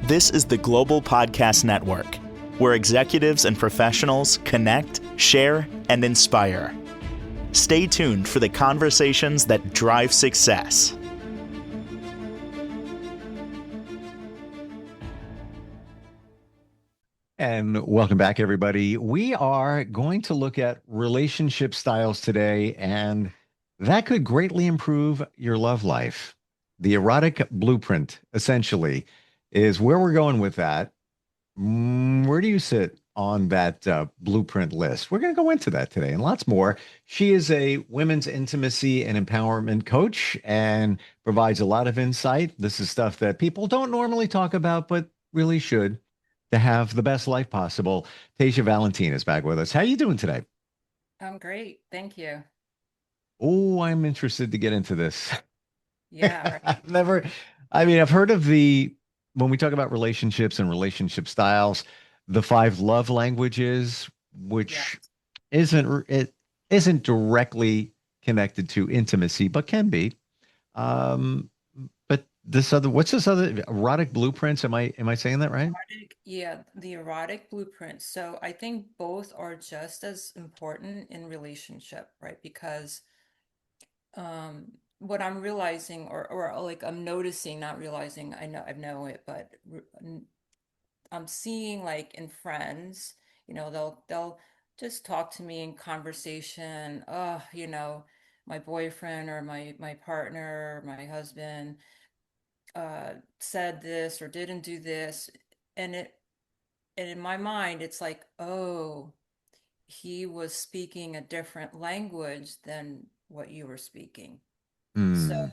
This is the Global Podcast Network, where executives and professionals connect, share, and inspire. Stay tuned for the conversations that drive success. And welcome back, everybody. We are going to look at relationship styles today, and that could greatly improve your love life. The erotic blueprint, essentially, is where we're going with that. Where do you sit on that blueprint list? We're going to go into that today and lots more. She is a women's intimacy and empowerment coach and provides a lot of insight. This is stuff that people don't normally talk about, but really should to have the best life possible. Teja Valentin is back with us. How are you doing today? I'm great. Thank you. Oh, I'm interested to get into this. Yeah, right. I've never, I mean, I've heard of when we talk about relationships and relationship styles, the five love languages, Yeah. which it isn't directly connected to intimacy, but can be. But what's this other erotic blueprints? Am I saying that right? Yeah, the erotic blueprint. So I think both are just as important in relationship, right? Because what I'm realizing or like I'm noticing, not realizing, I know it, but I'm seeing like in friends, they'll just talk to me in conversation. Oh, my boyfriend or my partner, or my husband said this or didn't do this, and in my mind it's like, oh, he was speaking a different language than what you were speaking. So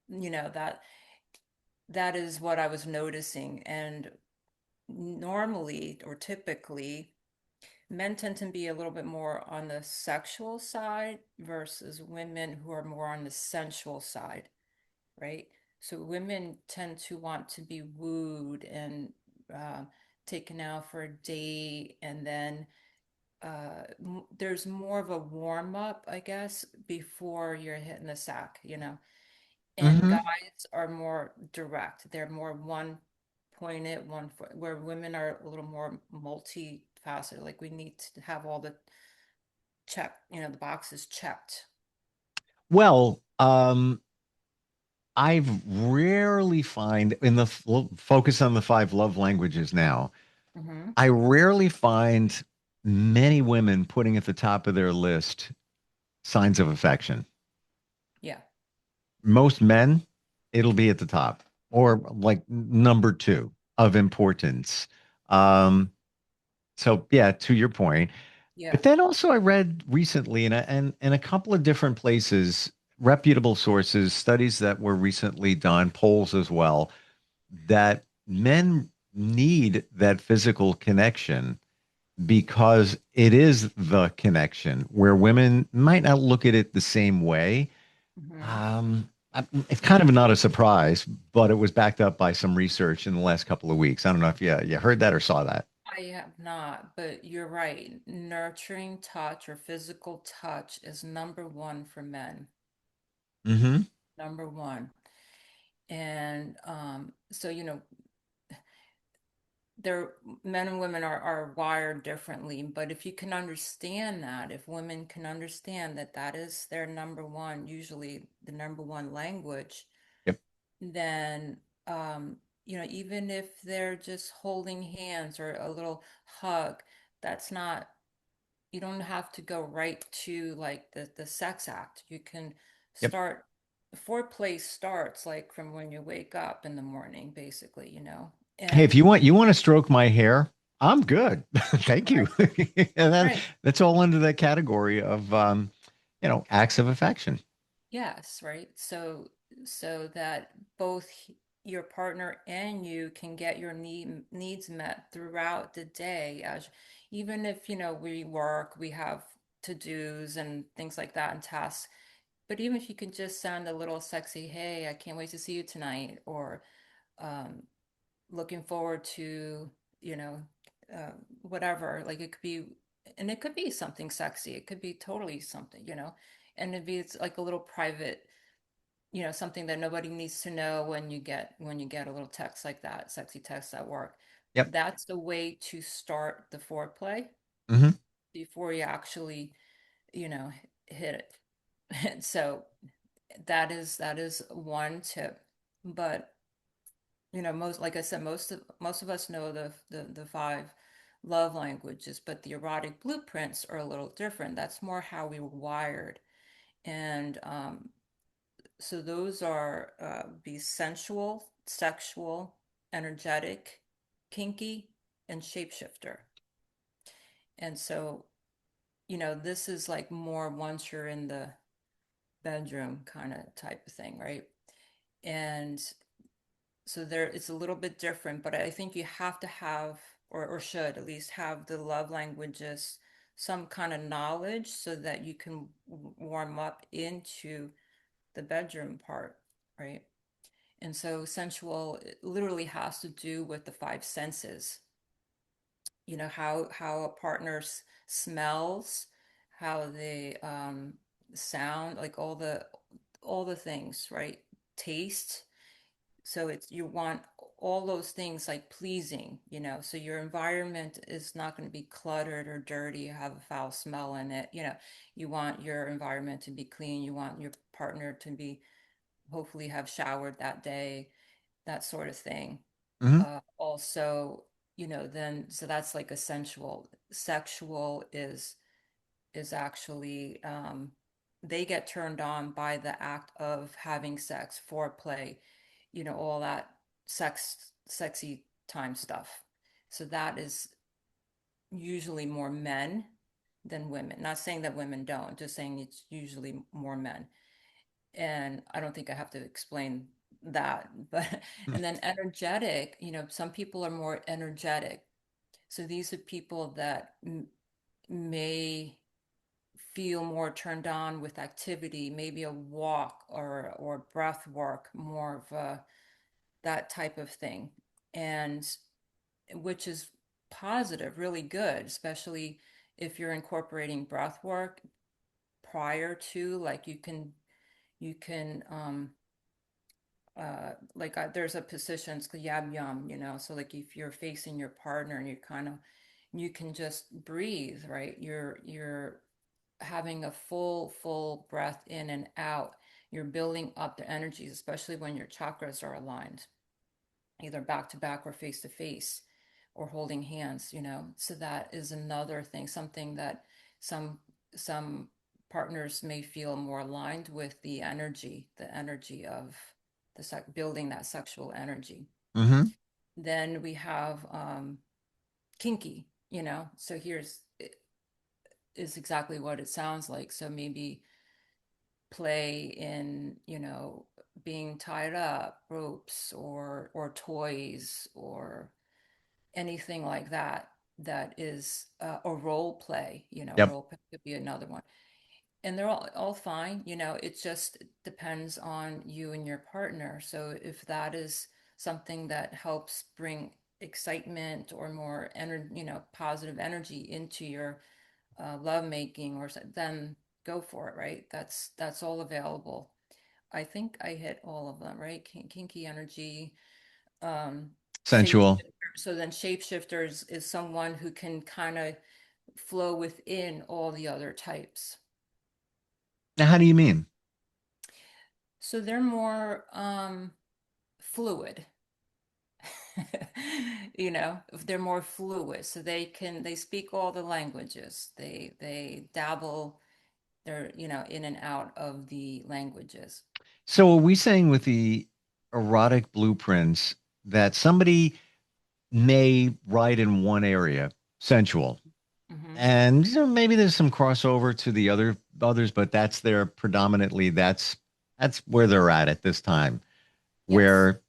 Hmm. that is what I was noticing. And normally or typically men tend to be a little bit more on the sexual side versus women who are more on the sensual side, right? So women tend to want to be wooed and uh, taken out for a date, and then there's more of a warm up, I guess, before you're hitting the sack. And Hmm. guys are more direct. They're more one pointed, one foot, where women are a little more multifaceted. Like we need to have all the the boxes checked. Well, I've rarely find in focus on the five love languages now. Hmm. I rarely find many women putting at the top of their list signs of affection. Yeah. Most men, it'll be at the top or like number two of importance. Um, so yeah, to your point. Yeah. But then also I read recently in a couple of different places, reputable sources, studies that were recently done, polls as well, that men need that physical connection because it is the connection where women might not look at it the same way. Hmm. It's kind of not a surprise, but it was backed up by some research in the last couple of weeks. I don't know if you heard that or saw that. I have not, but you're right. Nurturing touch or physical touch is number one for men. Hmm. Number one. And so, they're men and women are wired differently. But if you can understand that, if women can understand that that is their number one, usually the number one language, Yep. then even if they're just holding hands or a little hug, that's not, you don't have to go right to like the sex act. You can Yep. start, foreplay starts like from when you wake up in the morning, basically. Hey, if And you want to stroke my hair, I'm good. Thank you. right, And right. that's all under that category of acts of affection. Yes, right. So that both your partner and you can get your needs met throughout the day, as even if we work, we have to-dos and things like that and tasks. But even if you can just send a little sexy, hey, I can't wait to see you tonight, or um, looking forward to, you know, uh, whatever. Like it could be, and it could be something sexy. It could be totally something. And it'd be it's like a little private. something that nobody needs to know when you get a little text like that, sexy text at work. Yep. That's the way to start the foreplay Hmm. before you actually, hit it. And so that is one tip. But most, like I said, most of us know the five love languages, but the erotic blueprints are a little different. That's more how we were wired. And so those are be sensual, sexual, energetic, kinky, and shapeshifter. And so, this is like more once you're in the bedroom kind of type of thing, right? And so there it's a little bit different, but I think you have to have, or should at least have, the love languages, some kind of knowledge so that you can warm up into the bedroom part, right? And so sensual literally has to do with the five senses. How a partner smells, how they sound, like all the things, right? Taste. So it's you want all those things like pleasing, so your environment is not going to be cluttered or dirty, have a foul smell in it. You want your environment to be clean. You want your partner to be hopefully have showered that day, that sort of thing. Hmm. Also, then so that's like a sensual. Sexual is actually they get turned on by the act of having sex, foreplay, all that sexy time stuff. So that is usually more men than women. Not saying that women don't, just saying it's usually more men. And I don't think I have to explain that. But and then energetic, some people are more energetic. So these are people that may feel more turned on with activity, maybe a walk or breath work, more of that type of thing. And which is positive, really good, especially if you're incorporating breath work prior to, like you can like there's a position, it's called yab yum, so like if you're facing your partner and you can just breathe, right? You're having a full breath in and out. You're building up the energies, especially when your chakras are aligned, either back to back or face to face or holding hands, so that is another thing, something that some some partners may feel more aligned with, the energy of building that sexual energy. Hmm. Then we have kinky, so here's is exactly what it sounds like. So maybe play in, being tied up, ropes or toys or anything like that, that is a role play. Yep. Role play could be another one. And they're all fine. It just depends on you and your partner. So if that is something that helps bring excitement or more positive energy into your love making, then go for it, right? That's all available. I think I hit all of them, right? Kinky energy, Sensual. shapeshifter. So then shapeshifters is someone who can kind of flow within all the other types. Now, how do you mean? So they're more fluid. They're more fluid. So they speak all the languages. They dabble, they're, in and out of the languages. So, are we saying with the erotic blueprints that somebody may write in one area, sensual, Hmm. and maybe there's some crossover to the others, but that's their predominantly that's where they're at this time. Yes. Where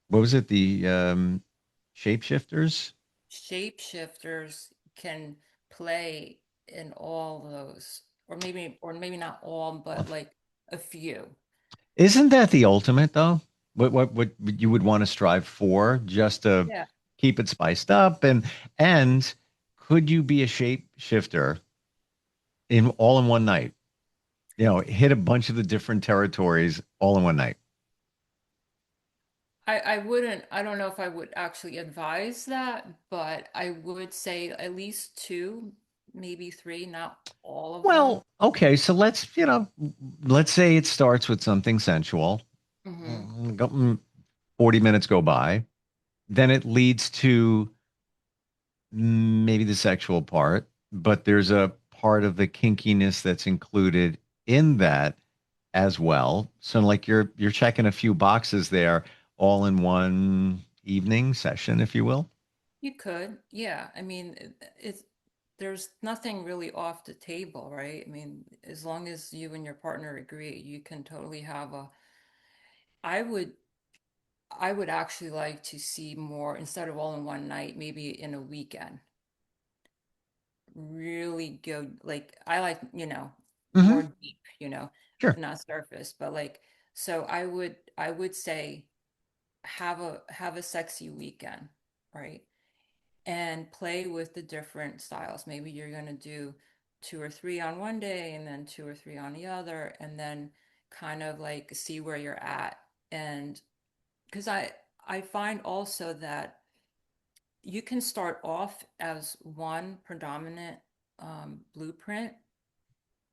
what was it? The shapeshifters? Shapeshifters can play in all those, or maybe not all, but like a few. Isn't that the ultimate though? What you would want to strive for just to Yeah. keep it spiced up and could you be a shapeshifter in all in one night? hit a bunch of the different territories all in one night. I wouldn't, I don't know if I would actually advise that, but I would say at least two, maybe three, not all of them. Well, okay, so let's say it starts with something sensual. Hmm. 40 minutes go by. Then it leads to maybe the sexual part, but there's a part of the kinkiness that's included in that as well. So like you're checking a few boxes there all in one evening session, if you will. You could, yeah. I mean, it's there's nothing really off the table, right? I mean, as long as you and your partner agree, you can totally have a. I would, I would actually like to see more instead of all in one night, maybe in a weekend. Really go like I like, more Hmm. deep, Sure. not surface, but like so I would say have a sexy weekend, right? And play with the different styles. Maybe you're going to do two or three on one day and then two or three on the other, and then kind of like see where you're at. And because I find also that you can start off as one predominant blueprint,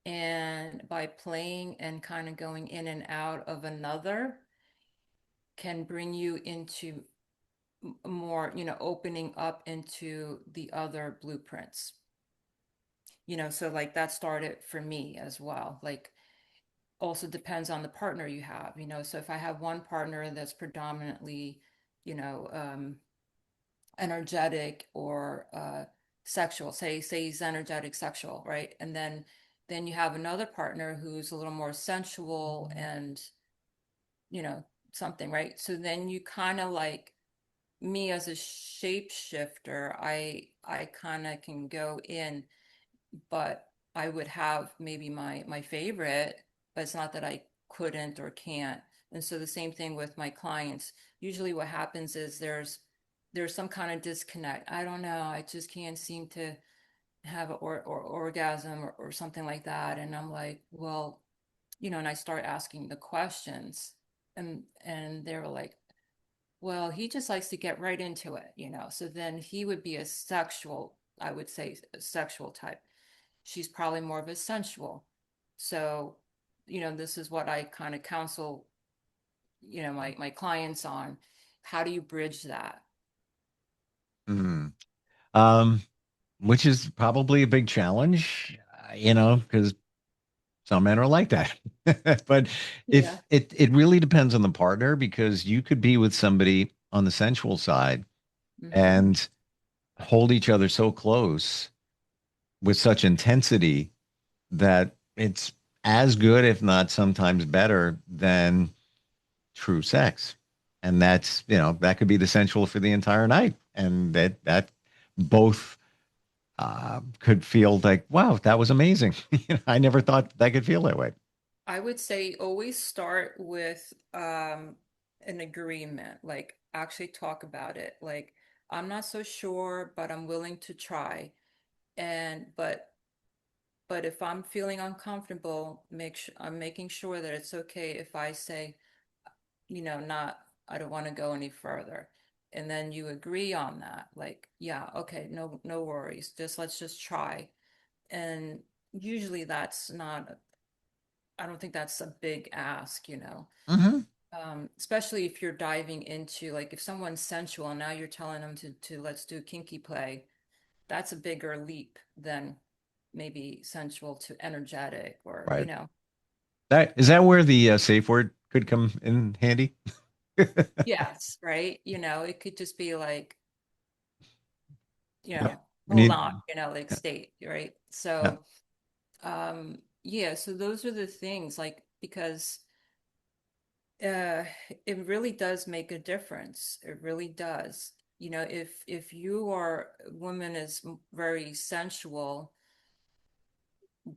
and by playing and kind of going in and out of another can bring you into more, opening up into the other blueprints. So like that started for me as well. Like also depends on the partner you have, so if I have one partner that's predominantly, you know, um, energetic or sexual, say he's energetic sexual, right? And then you have another partner who's a little more sensual and, you know, something, right? So then you kind of like me as a shapeshifter, I kind of can go in, but I would have maybe my favorite, but it's not that I couldn't or can't. And so the same thing with my clients. Usually what happens is there's some kind of disconnect. I don't know. I just can't seem to have an or orgasm or something like that. And I'm like, well, and I start asking the questions, and they were like, well, he just likes to get right into it. So then he would be a sexual, I would say, a sexual type. She's probably more of a sensual. So, this is what I kind of counsel, my clients on. How do you bridge that? Mhm. Um, which is probably a big challenge, because some men are like that. But Yeah. if it really depends on the partner, because you could be with somebody on the sensual side Mm-hmm. and hold each other so close with such intensity that it's as good, if not sometimes better, than true sex. And that could be the sensual for the entire night. And that both could feel like, wow, that was amazing. I never thought that could feel that way. I would say always start with an agreement, like actually talk about it. Like, I'm not so sure, but I'm willing to try. And but if I'm feeling uncomfortable, I'm making sure that it's okay if I say, not, I don't want to go any further. And then you agree on that. Like, yeah, okay, no worries. Let's just try. And usually that's not, I don't think that's a big ask. Hmm. Especially if you're diving into like if someone's sensual and now you're telling them to let's do kinky play, that's a bigger leap than maybe sensual to energetic or Right. That where the safe word could come in handy? yes, right, it could just be like, you Yep. know We hold need. on, like Yeah. state, right? Yeah. So yeah, so those are the things, like, because uh it really does make a difference. It really does. If you are a woman is very sensual,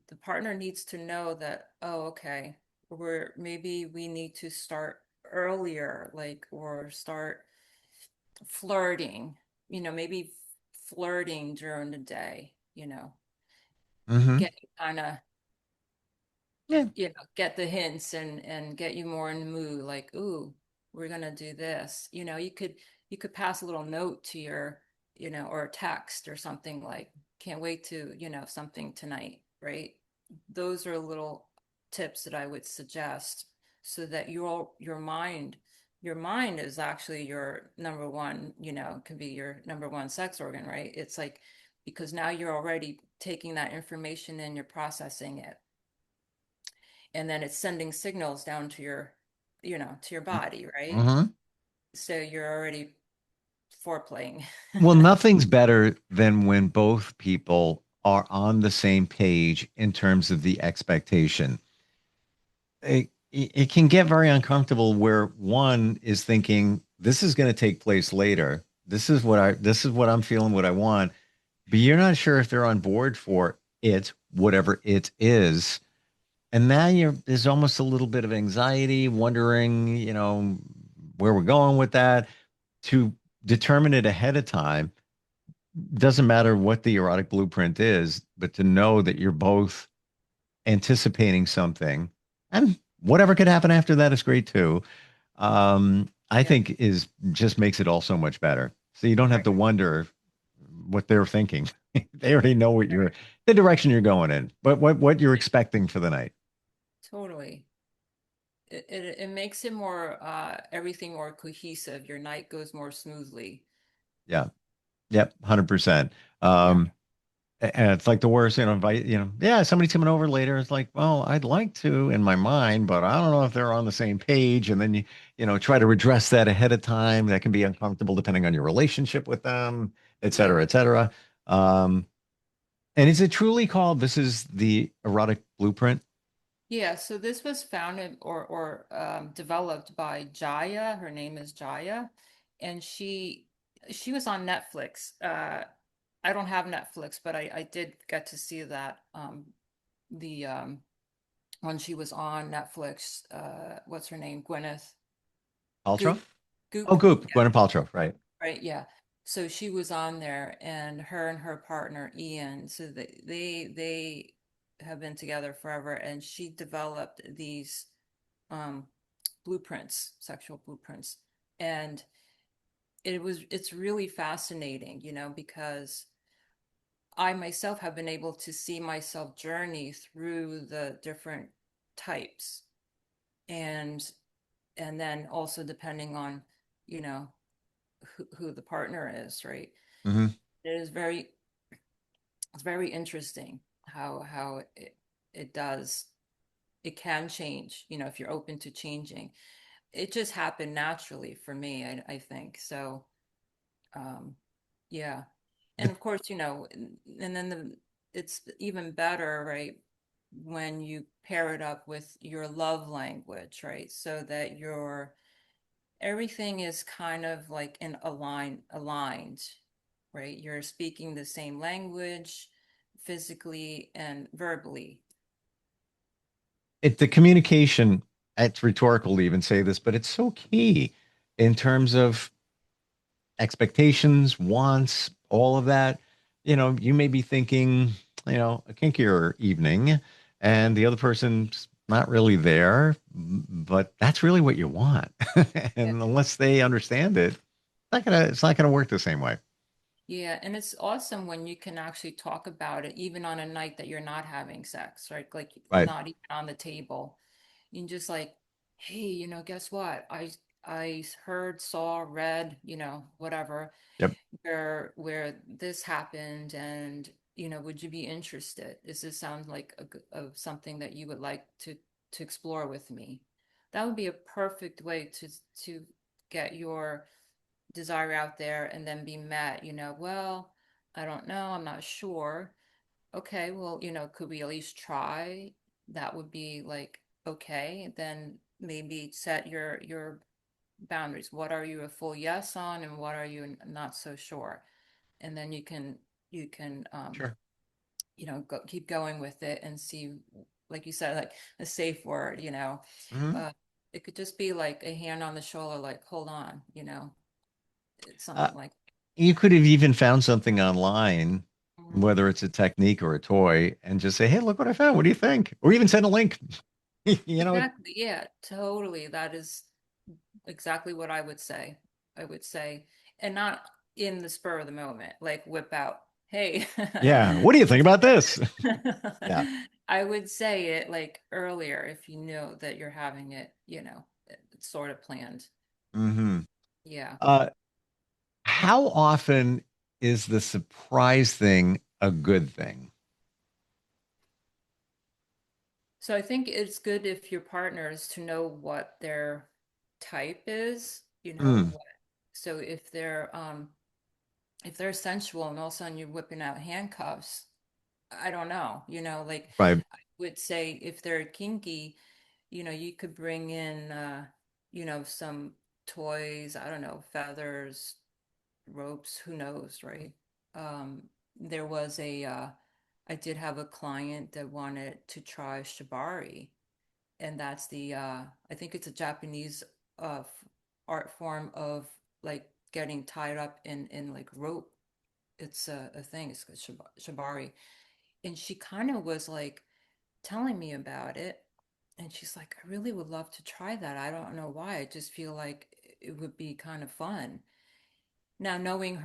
the partner needs to know that, oh, okay, maybe we need to start earlier, like, or start flirting, maybe flirting during the day, Hmm. getting kind of Yeah. get the hints and get you more in the mood, like, ooh, we're gonna do this. You could pass a little note to your, or a text or something like, can't wait to, something tonight, right? Those are little tips that I would suggest so that your mind is actually your number one, can be your number one sex organ, right? It's like, because now you're already taking that information and you're processing it, and then it's sending signals down to your, to your body, right? Mhm. So you're already foreplaying. Well, nothing's better than when both people are on the same page in terms of the expectation. It can get very uncomfortable where one is thinking this is going to take place later. This is what I'm feeling, what I want, but you're not sure if they're on board for it, whatever it is. And now there's almost a little bit of anxiety, wondering, where we're going with that. To determine it ahead of time doesn't matter what the erotic blueprint is, but to know that you're both anticipating something and whatever could happen after that is great too. I Yeah, think is just makes it all so much better. So you don't have right, to wonder what they're thinking. They already know the direction you're going in, but what you're expecting for the night. totally. It makes it more, everything more cohesive. Your night goes more smoothly. Yeah. Yep. 100%. Yeah, And it's like the worst, invite, yeah, somebody's coming over later. It's like, well, I'd like to in my mind, but I don't know if they're on the same page. And then try to redress that ahead of time. That can be uncomfortable depending on your relationship with them, et cetera, yeah. et cetera. Um, and is it truly called, this is the erotic blueprint? Yeah, so this was founded or developed by Jaya. Her name is Jaya, and she was on Netflix. I don't have Netflix, but I did get to see that, the when she was on Netflix. What's her name? Gwyneth Paltrow? Goop Oh, Goop. Goop, Gwyneth Paltrow, right. Right, yeah. So she was on there, and her partner Ian. So they have been together forever, and she developed these, um blueprints, sexual blueprints. And it's really fascinating, because I myself have been able to see myself journey through the different types, and then also depending on, you know, who the partner is, right? Hmm. It is very it's very interesting how it does, it can change, if you're open to changing. It just happened naturally for me, I think. So, um, yeah. And But of course, and then it's even better, right, when you pair it up with your love language, right? So that your everything is kind of like in aligned, right? You're speaking the same language physically and verbally. the communication, it's rhetorical to even say this, but it's so key in terms of expectations, wants, all of that. You may be thinking, a kinkier evening, and the other person's not really there, but that's really what you want. Yeah. And unless they understand it, it's not gonna work the same way. Yeah, and it's awesome when you can actually talk about it, even on a night that you're not having sex, right? Like Right. not even on the table. You can just like, hey, guess what? I heard, saw, read, whatever, Yep. where this happened, and would you be interested? Does this sound like of something that you would like to explore with me? That would be a perfect way to get your desire out there and then be met, well, I don't know, I'm not sure. Okay, well, could we at least try? That would be like, okay, then maybe set your boundaries. What are you a full yes on, and what are you not so sure? And then you can Sure. keep going with it and see, like you said, like a safe word, Mhm. uh it could just be like a hand on the shoulder, like, hold on, it's Uh, something like. you could have even found something online whether it's a technique or a toy, and just say, "Hey, look what I found. What do you think?" Or even send a link. You know, Exactly. Yeah, totally. That is exactly what I would say. I would say, and not in the spur of the moment, like whip out, hey. yeah. What do you think about this? Yeah. I would say it like earlier if you know that you're having it, it's sort of planned. Hmm. Yeah. Uh, how often is the surprise thing a good thing? So I think it's good if your partners to know what their type is, Mm, so if they're sensual and all of a sudden you're whipping out handcuffs, I don't know, like right. I would say if they're kinky, you could bring in some toys, I don't know, feathers, ropes, who knows, right? Um, there was I did have a client that wanted to try shibari, and that's I think it's a Japanese art form of like getting tied up in like rope. It's a thing. It's called shibari, and she kind of was like telling me about it, and she's like, I really would love to try that. I don't know why. I just feel like it would be kind of fun. Now, knowing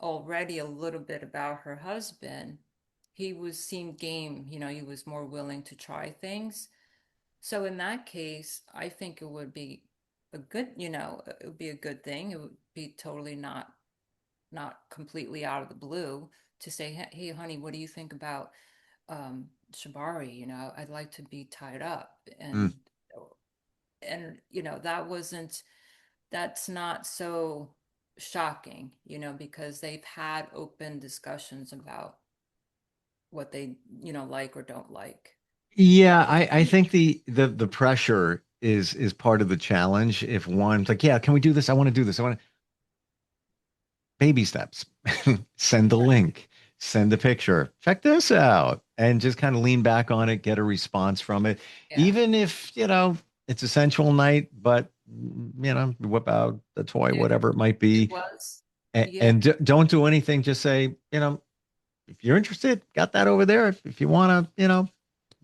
already a little bit about her husband, he seemed game, he was more willing to try things. So in that case, I think it would be it would be a good thing. It would be totally not completely out of the blue to say, hey, honey, what do you think about shibari? I'd like to be tied up, Mm. and that's not so shocking, because they've had open discussions about what they, like or don't like. Yeah, I think the pressure is part of the challenge. If one's like, "Yeah, can we do this? I want to do this. I want to." Baby steps. Send a Right. link, send a picture, check this out, and just kind of lean back on it, get a response from it. Yeah. Even if, it's a sensual night, but, whip out the toy, It whatever it might it be, was. and, Yeah. don't do anything. Just say, if you're interested, got that over there. If you want to,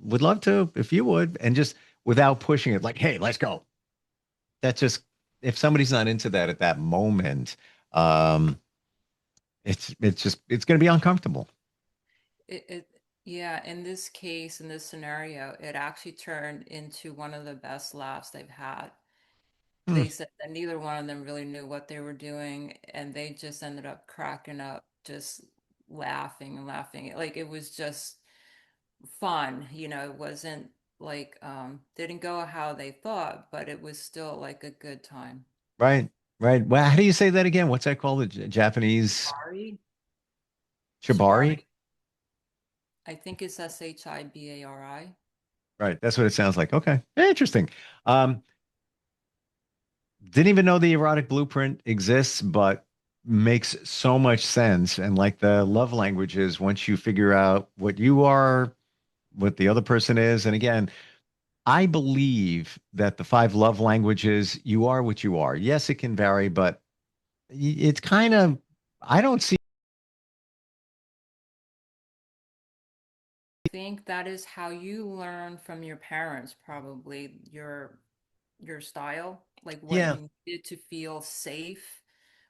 would love to, if you would, and just without pushing it, like, hey, let's go. That just, if somebody's not into that at that moment, um, it's going to be uncomfortable. It yeah, in this case, in this scenario, it actually turned into one of the best laughs they've had. Hmm. They said that neither one of them really knew what they were doing, and they just ended up cracking up, just laughing and laughing. Like it was just fun, it wasn't like didn't go how they thought, but it was still like a good time. Right, right. Well, how do you say that again? What's that called? The Japanese Shibari? shibari? Shibari. I think it's Shibari. Right, that's what it sounds like. Okay, interesting. Um, didn't even know the erotic blueprint exists, but makes so much sense. And like the love languages, once you figure out what you are, what the other person is, and again, I believe that the five love languages, you are what you are. Yes, it can vary, but it's kind of, I don't see. I think that is how you learn from your parents, probably your style, like what Yeah, you needed to feel safe,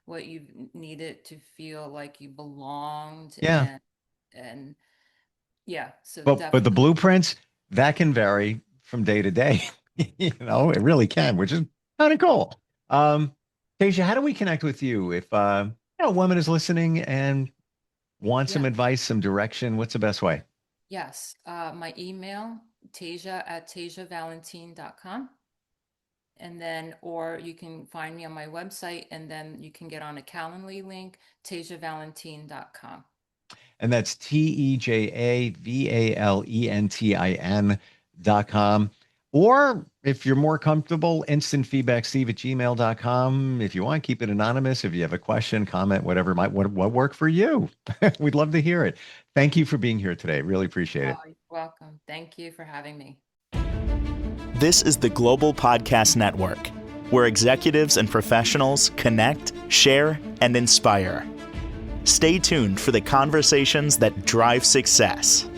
what you needed to feel like you belonged, yeah. and yeah, so But the definitely. blueprints, that can vary from day to day. It really can, which is kind of cool. Um, Teja, how do we connect with you if a woman is listening and wants some Yeah. advice, some direction? What's the best way? Yes. My email, teja@tejavalentin.com. And then, or you can find me on my website, and then you can get on a Calendly link, tejavalentin.com. And that's TejaValentin.com. Or if you're more comfortable, instantfeedbacksteve@gmail.com. If you want, keep it anonymous. If you have a question, comment, whatever might what work for you. We'd love to hear it. Thank you for being here today. Really appreciate Oh, it. you're welcome. Thank you for having me. This is the Global Podcast Network, where executives and professionals connect, share, and inspire. Stay tuned for the conversations that drive success.